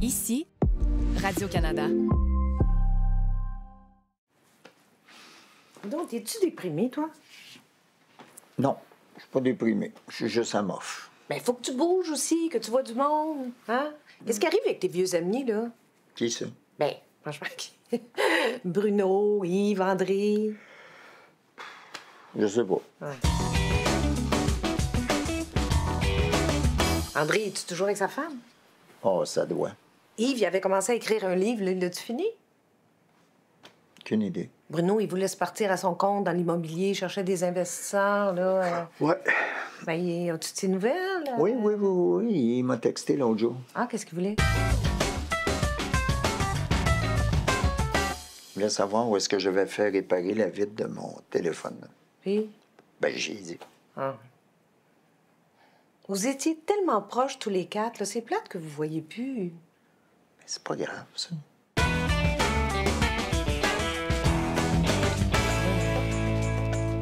Ici, Radio-Canada. Donc, es-tu déprimé, toi? Non, je suis pas déprimé. Je suis juste amorphe. Mais il faut que tu bouges aussi, que tu vois du monde. Hein? Qu'est-ce qui arrive avec tes vieux amis, là? Qui ça? Ben, franchement, Bruno, Yves, André. Je sais pas. Ouais. André, es-tu toujours avec sa femme? Oh, ça doit. Yves, il avait commencé à écrire un livre. L'as-tu fini? Aucune idée. Bruno, il voulait se partir à son compte dans l'immobilier, cherchait des investisseurs, là. Ouais. Ben, as-tu de tes nouvelles? Oui. Il m'a texté l'autre jour. Ah, qu'est-ce qu'il voulait? Il voulait savoir où est-ce que je vais faire réparer la vitre de mon téléphone. Puis? Ben, j'ai dit. Ah. Vous étiez tellement proches tous les quatre, là. C'est plate que vous voyez plus. Ben, c'est pas grave, ça.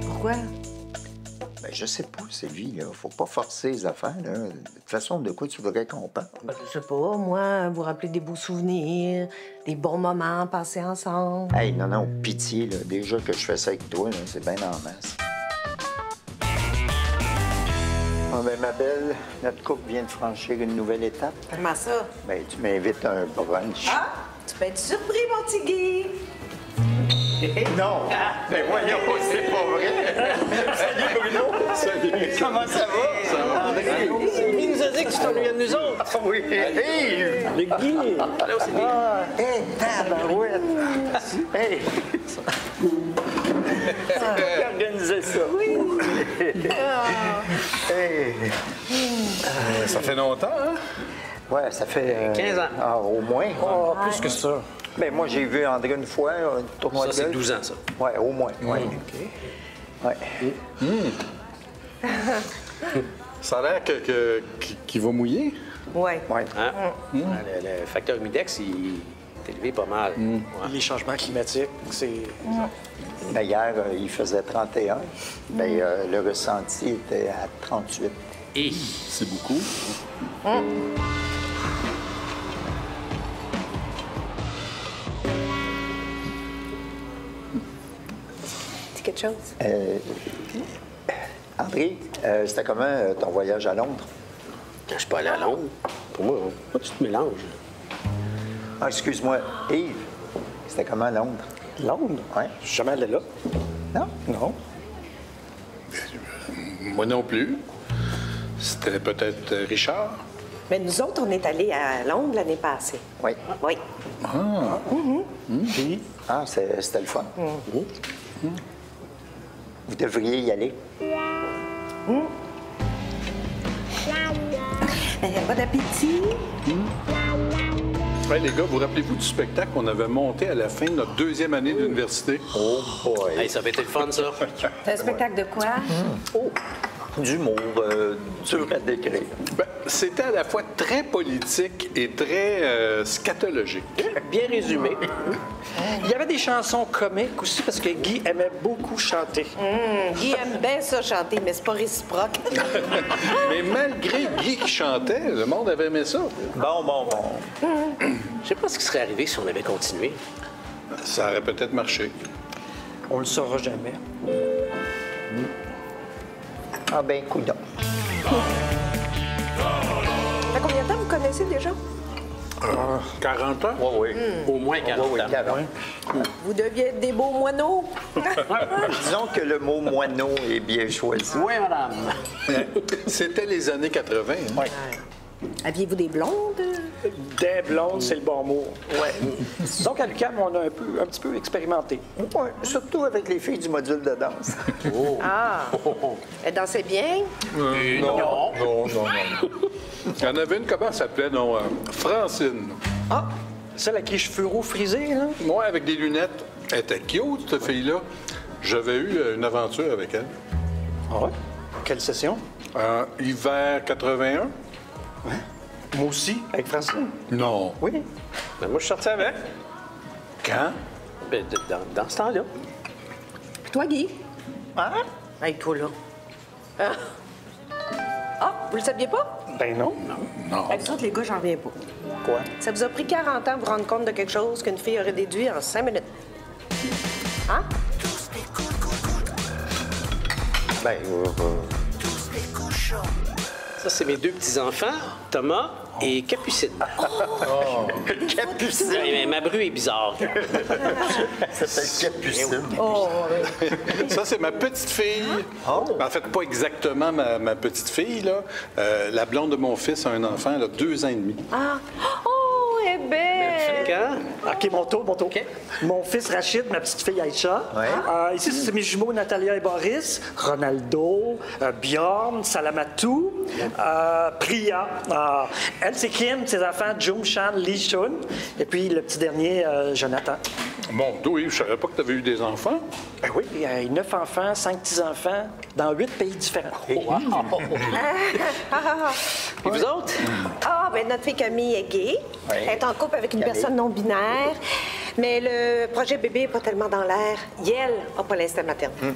Pourquoi? Ben, je sais pas, Sylvie, là. Faut pas forcer les affaires, là. De toute façon, de quoi tu voudrais qu'on parle? Ben, je sais pas, moi, vous rappelez des beaux souvenirs, des bons moments passés ensemble. Hey, non, pitié, là. Déjà que je fais ça avec toi, là, c'est bien en masse. Ah, ben, ma belle, notre couple vient de franchir une nouvelle étape. Comment ça? Ben, tu m'invites à un brunch. Ah! Tu peux être surpris, mon petit Guy! Non! Ben voyons, c'est pas vrai! Salut, Bruno! Salut! Comment ça va? Ça va, André? Il nous a dit que tu t'ennuyais de nous autres. Ah oui! Hey! Le Guy. Allô, c'est Guy. Ah! Hey, tabarouette! Hey! C'est toi qui as organisé ça. Oui. Hey! Ça fait longtemps, hein? Ouais, ça fait... 15 ans. Ah, au moins. Oh, plus que ça. Ben moi, j'ai vu André une fois, un tournoi Ça, de c'est golf. 12 ans, ça. Ouais, au moins. Ouais. OK. Ouais. Ça a l'air qu'il va mouiller. Ouais. Ouais. Hein? Le facteur humidex, il est élevé pas mal. Ouais. Les changements climatiques, c'est... Ben, hier, il faisait 31. Ben, le ressenti était à 38. Et C'est beaucoup. C'est quelque chose? André, c'était comment ton voyage à Londres? quand je suis pas allé à Londres, pour moi, pas tu te mélanges. Ah, excuse-moi, Yves, c'était comment Londres? Londres? Ouais. Je suis jamais allé là. Non? Non. Moi non plus. C'était peut-être Richard. Mais nous autres, on est allés à Londres l'année passée. Oui. Oui. Puis? Ah, c'était le fun. Vous devriez y aller. Bon appétit. Hey, les gars, vous rappelez-vous du spectacle qu'on avait monté à la fin de notre deuxième année d'université? Oh boy! Hey, ça avait été le fun, ça. C'est un spectacle de quoi? D'humour, dur à décrire. Ben, c'était à la fois très politique et très scatologique. Bien résumé. Il y avait des chansons comiques aussi parce que Guy aimait beaucoup chanter. Guy aime bien ça chanter, mais c'est pas réciproque. Mais malgré Guy qui chantait, le monde avait aimé ça. Bon. Je sais pas ce qui serait arrivé si on avait continué. Ça aurait peut-être marché. On le saura jamais. Ah ben, coudonc. Ça fait combien de temps vous connaissez déjà? 40 ans? Oui. Au moins 40 Oui, ans. 40. Vous deviez être des beaux moineaux. Disons que le mot moineau est bien choisi. Oui, madame. C'était les années 80. Hein? Aviez-vous des blondes? Des blondes, c'est le bon mot. Ouais. Disons qu'à l'UQAM, on a un petit peu expérimenté. Ouais, surtout avec les filles du module de danse. Ah! Elle dansait bien? Non. Il y en avait une, comment elle s'appelait, non? Francine. Ah! Celle avec les cheveux roux frisés, là? Moi, avec des lunettes. Elle était cute, cette fille-là. J'avais eu une aventure avec elle. Ah ouais? Quelle session? Hiver 81? Moi aussi, avec Francine. Non. Oui. Ben, moi, je suis sorti avec. Quand? Ben, dans ce temps-là. Puis toi, Guy? Hein? Hey, toi, là. Ah, vous le saviez pas? Ben non. Non. Avec autres, les gars, j'en reviens pas. Quoi? Ça vous a pris 40 ans de vous rendre compte de quelque chose qu'une fille aurait déduit en 5 minutes. Hein? Ben, Ça, c'est mes deux petits-enfants, Thomas et Capucine. Capucine. Mais ma bru est bizarre. Ça s'appelle Capucine. Oh, Ça, c'est ma petite fille. En fait, pas exactement ma petite fille, là. La blonde de mon fils a un enfant, elle a 2 ans et demi. ah. Oh, elle est belle! Quand? OK, mon tour. OK. Mon fils Rachid, ma petite fille Aïcha. Ouais. Ici, c'est mes jumeaux Natalia et Boris, Ronaldo, Bjorn, Salamatou, Priya. Elle, c'est Kim, ses enfants, Jung, Shan, Lee, Shun. Et puis le petit dernier, Jonathan. Bon, oui, je savais pas que tu avais eu des enfants. Ben oui, il y a 9 enfants, 5 petits-enfants, dans 8 pays différents. Et vous autres? Ah, ben notre fille Camille est gay. Elle est en couple avec une personne non-binaire. Mais le projet bébé n'est pas tellement dans l'air. Yel n'a pas l'instinct maternel.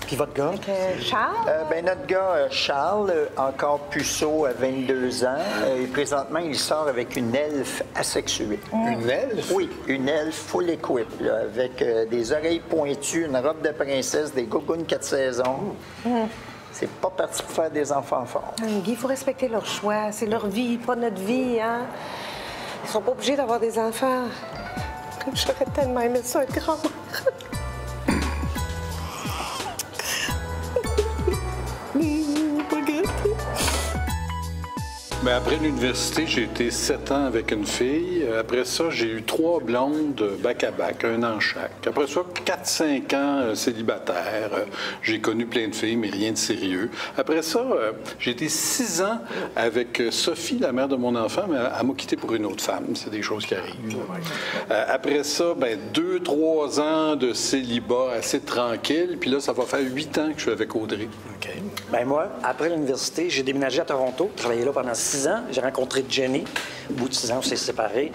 Puis votre gars? Charles? Ben, notre gars Charles, encore puceau à 22 ans, et présentement, il sort avec une elfe asexuée. Une elfe? Oui, une elfe full equip, là, avec des oreilles pointues, une robe de princesse, des gougounes 4 saisons. C'est pas parti pour faire des enfants forts. Guy, il faut respecter leur choix. C'est leur vie, pas notre vie, hein? Ils sont pas obligés d'avoir des enfants. J'aurais tellement aimé ça, être grand-mère. Mais après l'université, j'ai été 7 ans avec une fille. Après ça, j'ai eu 3 blondes back-à-back, 1 an chaque. Après ça, 4-5 ans célibataire. J'ai connu plein de filles, mais rien de sérieux. Après ça, j'ai été 6 ans avec Sophie, la mère de mon enfant, mais elle m'a quitté pour une autre femme. C'est des choses qui arrivent. Après ça, 2-3 ans de célibat assez tranquille. Puis là, ça va faire 8 ans que je suis avec Audrey. OK. Ben moi, après l'université, j'ai déménagé à Toronto, travaillé là pendant 6 ans. J'ai rencontré Jenny. Au bout de 6 ans, on s'est séparés.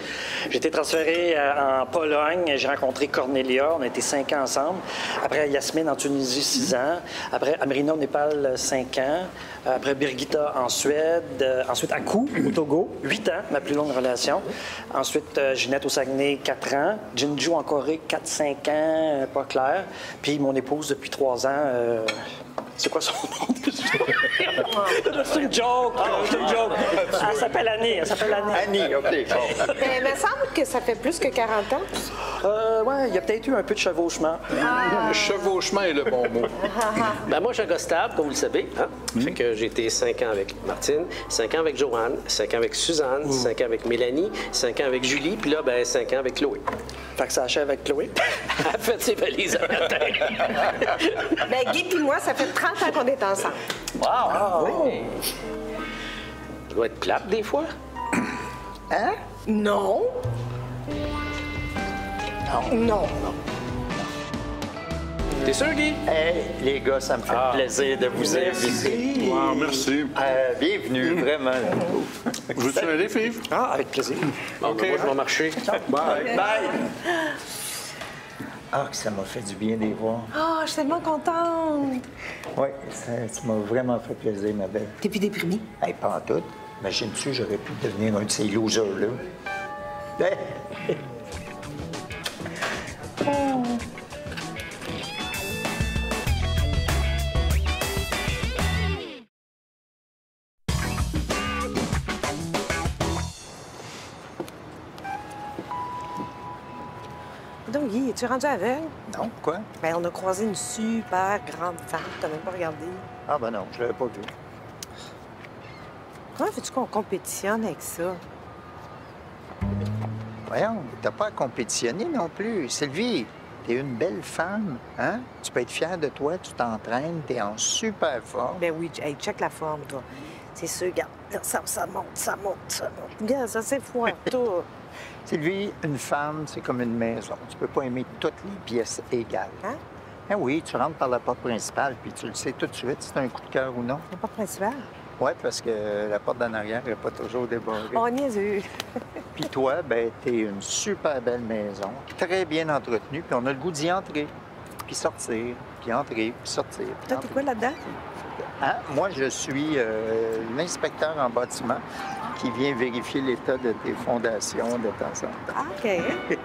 J'ai été transféré en Pologne. J'ai rencontré Cornelia. On a été 5 ans ensemble. Après, Yasmine en Tunisie, 6 ans. Après, Amrina au Népal, 5 ans. Après, Birgitta en Suède. Ensuite, Aku au Togo, 8 ans, ma plus longue relation. Ensuite, Ginette au Saguenay, 4 ans. Jinju en Corée, 4-5 ans, pas clair. Puis mon épouse depuis 3 ans. C'est quoi son nom? C'est une joke. C'est une joke. Elle s'appelle Annie. Annie, OK. Ben, il me semble que ça fait plus que 40 ans. Ouais, il y a peut-être eu un peu de chevauchement. Chevauchement est le bon mot. Ben moi, je suis un gars stable, comme vous le savez. Hein? Fait que j'ai été 5 ans avec Martine, 5 ans avec Joanne, 5 ans avec Suzanne, 5 ans avec Mélanie, 5 ans avec Julie, puis là, 5 ans avec Chloé. Fait que ça achève avec Chloé. Elle a fait ses valises à matin. Ben, Guy et moi, ça fait 30 ans qu'on est ensemble. Wow! Ouais. Ça doit être plate des fois. Hein? Non. Non. T'es sûr, Guy? Hey, les gars, ça me fait plaisir de vous inviter. Wow, merci. Bienvenue, vraiment. Veux-tu aller, Fiv? Ah, avec plaisir. Bon, ben, moi, je vais marcher. Bye. Bye! Ah, que ça m'a fait du bien de les voir. Ah, je suis tellement contente. Oui, ça m'a vraiment fait plaisir, ma belle. T'es plus déprimée? Hey, pas en tout. Imagine-tu, j'aurais pu devenir un de ces losers-là. Ben... Donc, Guy, es-tu rendu aveugle? Non, quoi? Ben, on a croisé une super grande femme. T'as même pas regardé. Ah, ben non, je l'avais pas vu. Comment veux-tu qu'on compétitionne avec ça? Voyons, t'as pas à compétitionner non plus. Sylvie, t'es une belle femme, hein? Tu peux être fière de toi, tu t'entraînes, t'es en super forme. Ben oui, hey, check la forme, toi. C'est sûr, regarde, ça monte. Regarde, ça c'est fou, toi. Sylvie, une femme, c'est comme une maison. Tu peux pas aimer toutes les pièces égales. Hein? Ah oui, tu rentres par la porte principale, puis tu le sais tout de suite si t'as un coup de cœur ou non. C'est pas principal. Oui, parce que la porte d'en arrière n'est pas toujours débarrée. Oh, niaiseux. Puis toi, ben, t'es une super belle maison, très bien entretenue, puis on a le goût d'y entrer, puis sortir, puis entrer, puis sortir. puis Toi, t'es entrer. quoi là-dedans? Hein? Moi, je suis l'inspecteur en bâtiment qui vient vérifier l'état de tes fondations de temps en temps. Ah, OK.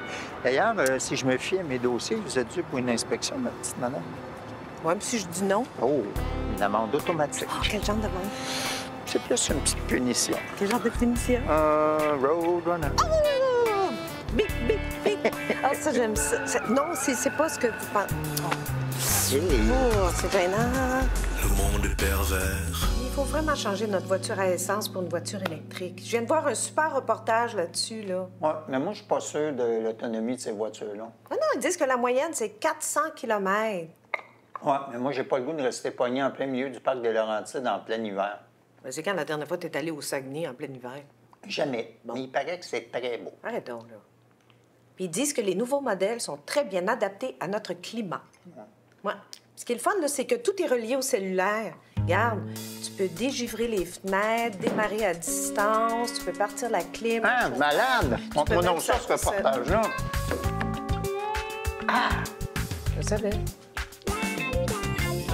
D'ailleurs, si je me fie à mes dossiers, vous êtes dû pour une inspection, ma petite madame? Ouais, mais si je dis non. Oh, une amende automatique. Oh, quel genre de monde? C'est plus une petite punition. Quel genre de punition? Roadrunner. Oh! Bip, bip, bip! Ah, ça, j'aime ça. Non, c'est pas ce que vous pensez. Oh, c'est gênant. Le monde est pervers. Il faut vraiment changer notre voiture à essence pour une voiture électrique. Je viens de voir un super reportage là-dessus, là. Oui, mais moi, je suis pas sûr de l'autonomie de ces voitures-là. Ah non, ils disent que la moyenne, c'est 400 km. Oui, mais moi, j'ai pas le goût de rester pogné en plein milieu du parc de Laurentides en plein hiver. Ben, c'est quand la dernière fois que tu es allé au Saguenay en plein hiver? Jamais. Mais il paraît que c'est très beau. Arrête donc, là. Puis ils disent que les nouveaux modèles sont très bien adaptés à notre climat. Ouais. Ce qui est le fun, là, c'est que tout est relié au cellulaire. Regarde, tu peux dégivrer les fenêtres, démarrer à distance, tu peux partir la clim. Ah, malade! Montre-moi même donc ça, ce sortir ça. reportage-là. Ah! Je savais.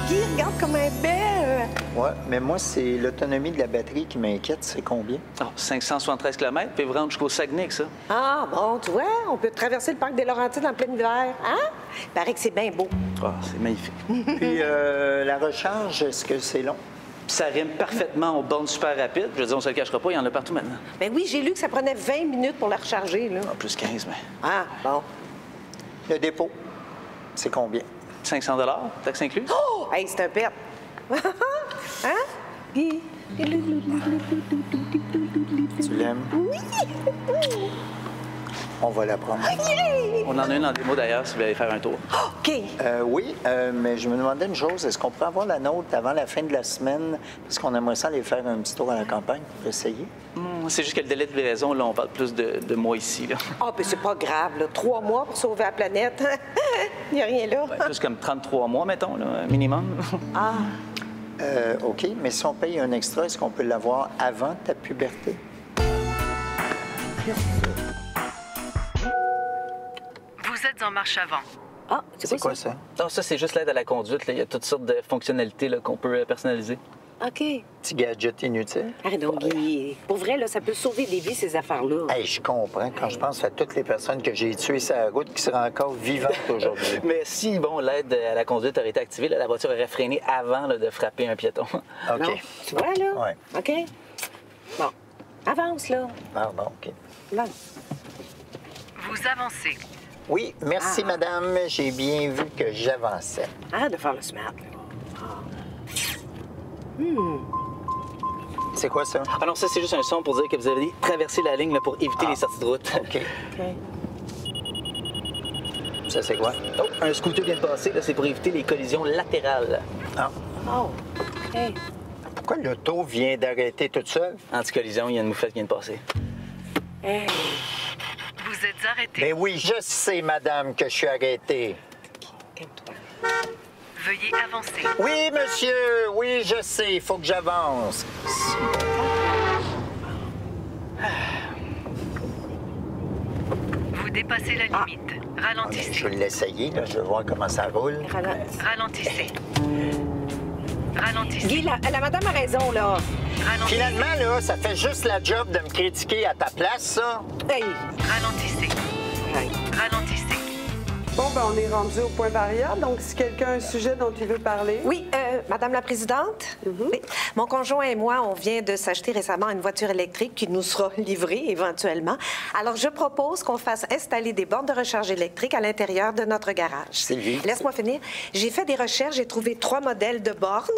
Guy, regarde comme elle est belle! Oui, mais moi, c'est l'autonomie de la batterie qui m'inquiète. C'est combien? Oh, 573 km, puis vous rendre jusqu'au Saguenay, ça. Ah, bon, tu vois, on peut traverser le parc des Laurentides en plein hiver. Hein? Il paraît que c'est bien beau. Oh, c'est magnifique. Puis la recharge, est-ce que c'est long? Puis ça rime parfaitement aux bornes super rapides. Je veux dire, on se le cachera pas, il y en a partout maintenant. Ben oui, j'ai lu que ça prenait 20 minutes pour la recharger, là. Ah, plus 15, mais Ah, bon. Le dépôt, c'est combien? 500 taxe incluse. Oh! Hey, c'est un pet. Hein? Guy? Tu l'aimes? Oui! On va la prendre. On en a une en démo d'ailleurs, si vous voulez faire un tour. OK. Oui, mais je me demandais une chose. Est-ce qu'on pourrait avoir la nôtre avant la fin de la semaine? Parce qu'on aimerait ça aller faire un petit tour à la campagne pour essayer. C'est juste que le délai de livraison, là, on parle plus de mois ici, là. Ah, ben c'est pas grave, là. 3 mois pour sauver la planète. Il n'y a rien là. Ouais, plus comme 33 mois, mettons, là, minimum. Ah. OK, mais si on paye un extra, est-ce qu'on peut l'avoir avant ta puberté? Vous êtes en marche avant. Ah, C'est quoi ça? Non, ça, c'est juste l'aide à la conduite, là. Il y a toutes sortes de fonctionnalités là, qu'on peut personnaliser. OK. Petit gadget inutile? Arrête donc, Guy. Pour vrai, là, ça peut sauver des vies, ces affaires-là. Hey, je comprends quand je pense à toutes les personnes que j'ai tuées sur la route qui seraient encore vivantes aujourd'hui. Mais si, bon, l'aide à la conduite aurait été activée, là, la voiture aurait freiné avant là, de frapper un piéton. OK. Non. Tu vois, là? Ouais. OK. Bon. Avance, là. Ah, bon, OK. Là. Vous avancez. Oui, merci, madame. J'ai bien vu que j'avançais. Arrête de faire le smart, là. C'est quoi ça? Ah non, ça, c'est juste un son pour dire que vous avez traversé la ligne là, pour éviter les sorties de route. OK. OK. Ça, c'est quoi? Oh, un scooter vient de passer, là, c'est pour éviter les collisions latérales. Ah. Oh. OK. Pourquoi l'auto vient d'arrêter toute seule? Anti-collision, il y a une moufette qui vient de passer. Hey. Vous êtes arrêté. Ben oui, je sais, madame, que je suis arrêté. Calme-toi. Veuillez avancer. Oui, monsieur, oui, je sais, il faut que j'avance. Vous dépassez la limite. Je Ralentissez. vais l'essayer, là, je vais voir comment ça roule. Ralentissez. Ralentissez. Guy, la madame a raison, là. Ralentissez. Finalement, là, ça fait juste la job de me critiquer à ta place, ça. Hey. Ralentissez. Hey. Ralentissez. Bon, ben on est rendu au point barrière. Donc, si quelqu'un a un sujet dont il veut parler. Oui, Madame la Présidente. Oui. Mon conjoint et moi, on vient de s'acheter récemment une voiture électrique qui nous sera livrée éventuellement. Alors, je propose qu'on fasse installer des bornes de recharge électrique à l'intérieur de notre garage. Sylvie. Laisse-moi finir. J'ai fait des recherches, j'ai trouvé 3 modèles de bornes.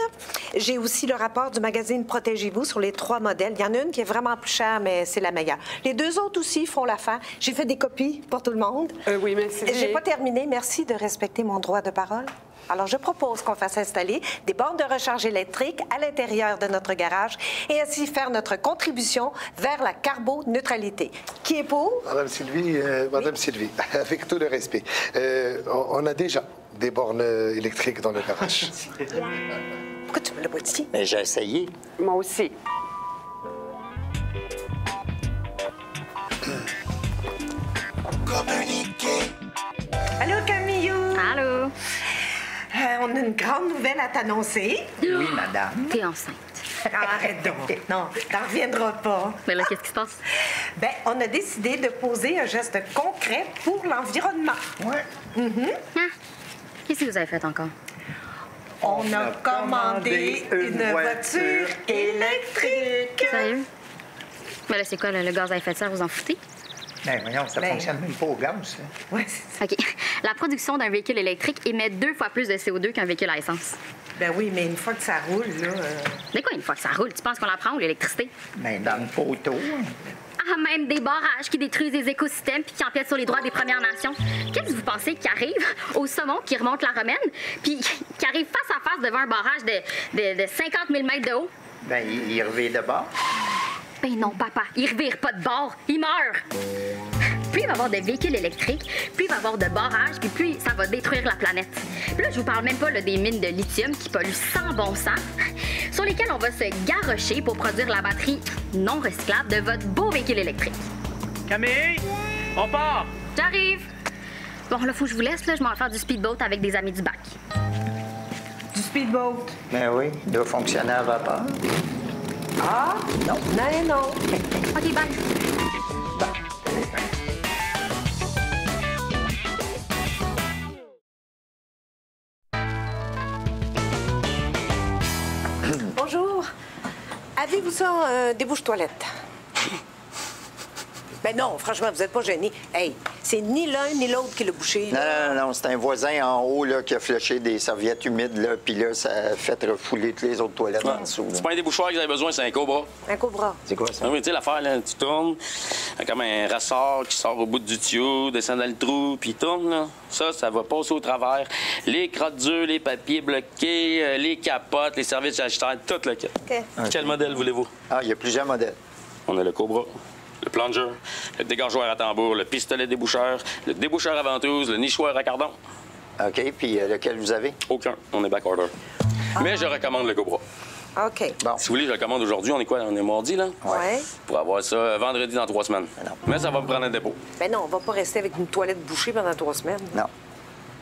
J'ai aussi le rapport du magazine Protégez-vous sur les 3 modèles. Il y en a une qui est vraiment plus chère, mais c'est la meilleure. Les 2 autres aussi font l'affaire. J'ai fait des copies pour tout le monde. Oui, mais c'est J'ai pas terminé. Merci de respecter mon droit de parole. Alors, je propose qu'on fasse installer des bornes de recharge électrique à l'intérieur de notre garage et ainsi faire notre contribution vers la carboneutralité. Qui est pour? Madame Sylvie, avec tout le respect, on a déjà des bornes électriques dans le garage. Pourquoi tu me l'as pas dit? Mais j'ai essayé. Moi aussi. Communiquer. Allô, Camillou? Allô? On on a une grande nouvelle à t'annoncer. Oui, madame. T'es enceinte. Arrête donc. Non, t'en reviendras pas. Mais là, qu'est-ce qui se passe? Ben, on a décidé de poser un geste concret pour l'environnement. Ouais. Ah, qu'est-ce que vous avez fait encore? On a commandé une voiture électrique. Sérieux? Mais là, c'est quoi, le gaz à effet de serre, vous en foutez? Ben voyons, ça fonctionne même pas au gaz, ça. Oui, OK. La production d'un véhicule électrique émet 2 fois plus de CO2 qu'un véhicule à essence. Ben oui, mais une fois que ça roule, là... Mais quoi, une fois que ça roule, tu penses qu'on la prend ou l'électricité? Ben dans le poteau. Ah, même des barrages qui détruisent des écosystèmes puis qui empiètent sur les droits des Premières Nations. Qu'est-ce que vous pensez qui arrive au saumon qui remonte la Romaine puis qui arrive face à face devant un barrage de 50 000 mètres de haut? Ben, il revient de bord. Ben non, papa, il revire pas de bord, il meurt! Plus il va y avoir de véhicules électriques, plus il va y avoir de barrages, puis plus ça va détruire la planète. Puis là, je vous parle même pas là, des mines de lithium qui polluent sans bon sens, sur lesquelles on va se garrocher pour produire la batterie non recyclable de votre beau véhicule électrique. Camille, on part! J'arrive! Bon, là, faut que je vous laisse, là, je m'en vais faire du speedboat avec des amis du bac. Du speedboat? Ben oui, il doit fonctionner à vapeur. Ah, non. Non, non. OK, bye. Bonjour. Avez-vous ça, des bouches-toilettes? Ben non, franchement, vous n'êtes pas gênés. Hey, c'est ni l'un ni l'autre qui l'a bouché. Non, c'est un voisin en haut là, qui a flushé des serviettes humides, là, puis là, ça a fait refouler toutes les autres toilettes en dessous. C'est pas un débouchoir que vous avez besoin, c'est un cobra. Un cobra. C'est quoi ça? Oui, tu sais, l'affaire, là, tu tournes, comme un ressort qui sort au bout du tuyau, descend dans le trou, puis il tourne, là. Ça va passer au travers. Les crottes dures, les papiers bloqués, les capotes, les services agitaires, tout le kit. OK. Quel modèle voulez-vous? Ah, il y a plusieurs modèles. On a le cobra, le plunger, le dégorgeoir à tambour, le pistolet déboucheur, le déboucheur à ventouse, le nichoir à cardon. OK, puis lequel vous avez? Aucun. On est back order. Mais je recommande le cobra. OK. Bon. Si vous voulez, je le commande aujourd'hui. On est quoi? On est mardi, là? Ouais. Pour avoir ça vendredi dans 3 semaines. Mais ça va me prendre un dépôt. Ben non, on va pas rester avec une toilette bouchée pendant 3 semaines. Non.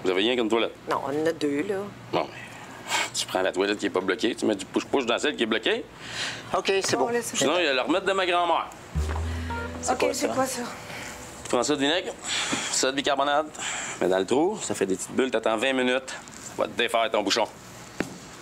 Vous avez rien qu'une toilette? Non, on en a 2, là. Non, mais tu prends la toilette qui est pas bloquée, tu mets du push-push dans celle qui est bloquée. OK, c'est bon. Sinon, il y a le remède de ma grand-mère. OK, c'est quoi ça? Tu prends ça de vinaigre, ça de bicarbonate, mets dans le trou, ça fait des petites bulles, t'attends 20 minutes, ça va te défaire ton bouchon.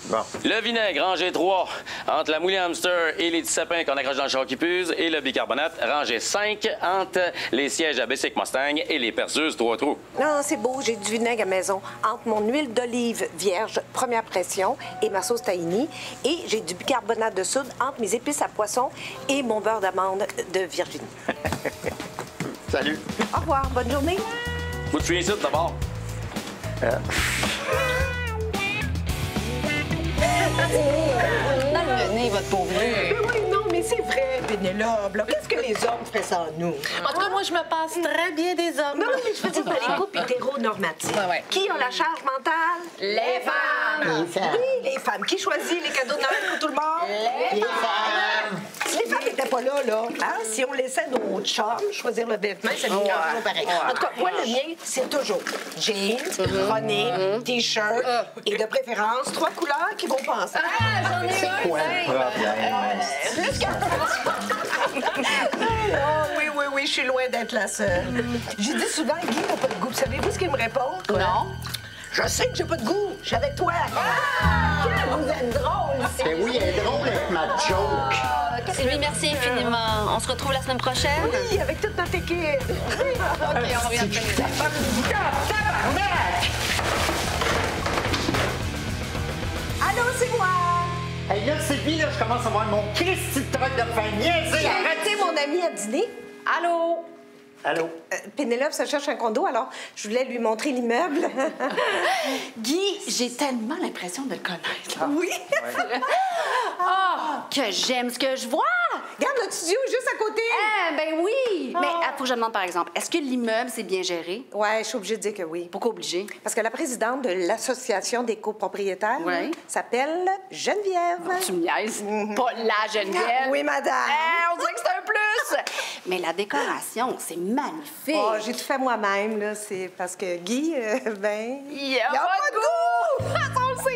Bon. Le vinaigre, rangée 3, entre la moulée hamster et les petits sapins qu'on accroche dans le char qui puse, et le bicarbonate, rangée 5, entre les sièges à Bessic Mustang et les perceuses 3 trous. Non, c'est beau, j'ai du vinaigre à maison. Entre mon huile d'olive vierge, première pression, et ma sauce tahini. Et j'ai du bicarbonate de soude entre mes épices à poisson et mon beurre d'amande de Virginie. Salut. Au revoir, bonne journée. Vous tuez ici d'abord. Dans le nez, votre pauvre. Oui, non, mais c'est vrai, Pénélope. là. Qu'est-ce que les hommes feraient sans nous? En tout cas, moi, je me passe très bien des hommes. Non, mais je veux dire, dans les couples hétéronormatifs. Ouais. Qui a la charge mentale? Les femmes. Les femmes. Oui, les femmes. Qui choisit les cadeaux de Noël pour tout le monde? Les femmes. Si les femmes n'étaient pas là, hein, si on laissait nos chums choisir le vêtement, ça nous garde toujours pareil. En tout cas, moi, le mien, c'est toujours jeans, running, T-shirt et de préférence 3 couleurs qui vont pas ensemble. J'en ai un. Quoi le problème? Plus que... oui, je suis loin d'être la seule. J'ai dit souvent, Guy n'a pas de goût. Savez-vous ce qu'il me répond? Non. Je sais que j'ai pas de goût. Je suis avec toi. Vous êtes drôle, c'est... Ben oui, elle est drôle avec ma joke. Sylvie, merci infiniment. On se retrouve la semaine prochaine? Oui, avec toute notre équipe. OK, on revient après. Allô, c'est moi. Hey, là, Sylvie, là, je commence à voir mon Christy de truc de faire niaiser. J'ai Arrête. invité mon ami à dîner. Allô? Allô? Pénélope se cherche un condo, alors je voulais lui montrer l'immeuble. Guy, j'ai tellement l'impression de le connaître. Oui. Oh, que j'aime ce que je vois! Regarde notre studio juste à côté. Ben oui! Mais faut que je demande, par exemple, est-ce que l'immeuble, c'est bien géré? Ouais, je suis obligée de dire que oui. Pourquoi obligé? Parce que la présidente de l'Association des copropriétaires Ouais. s'appelle Geneviève. Tu me niaises. Pas la Geneviève. Oui, madame. On dirait que c'est un plus! Mais la décoration, c'est magnifique. Oh, j'ai tout fait moi-même, là. C'est parce que Guy, ben... Il a pas de goût! On le sait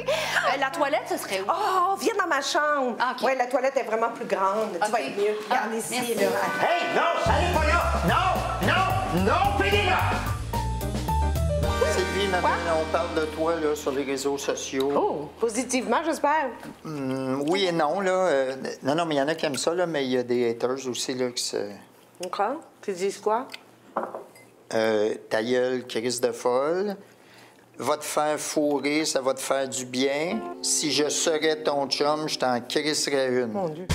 toilette, ce serait où? Oh, viens dans ma chambre. Ah, OK. Ouais, la toilette est vraiment plus grande. Tu vas être mieux. Regarde ici, merci. là. Hey, non, ça n'est pas là! Non, pédez là! Sylvie, ma belle, on parle de toi là, sur les réseaux sociaux. Oh, positivement, j'espère. Oui et non, là. Non, mais il y en a qui aiment ça, là, mais il y a des haters aussi, là, qui se... OK. Tu dis quoi? Ta gueule, crise de folle. Va te faire fourrer, ça va te faire du bien. Si je serais ton chum, je t'en crisserais une. Mon Dieu.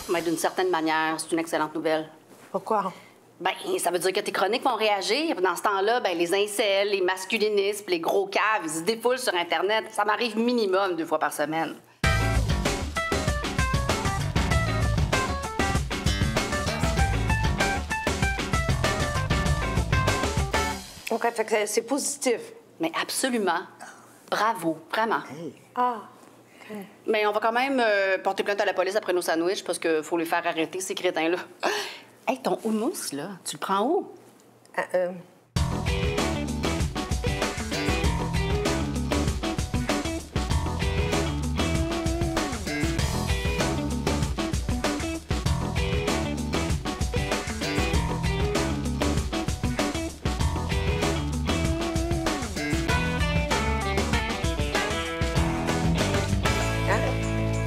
Mais d'une certaine manière, c'est une excellente nouvelle. Pourquoi? Ben, ça veut dire que tes chroniques vont réagir. Dans ce temps-là, ben, les incels, les masculinistes, les gros caves, ils se défoulent sur Internet. Ça m'arrive minimum 2 fois par semaine. OK, fait que c'est positif. Mais absolument. Bravo, vraiment. Ah. OK. Mais on va quand même porter plainte à la police après nos sandwichs parce qu'il faut les faire arrêter, ces crétins-là. Hey, ton houmous, là, tu le prends où?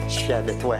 Je suis fier de toi.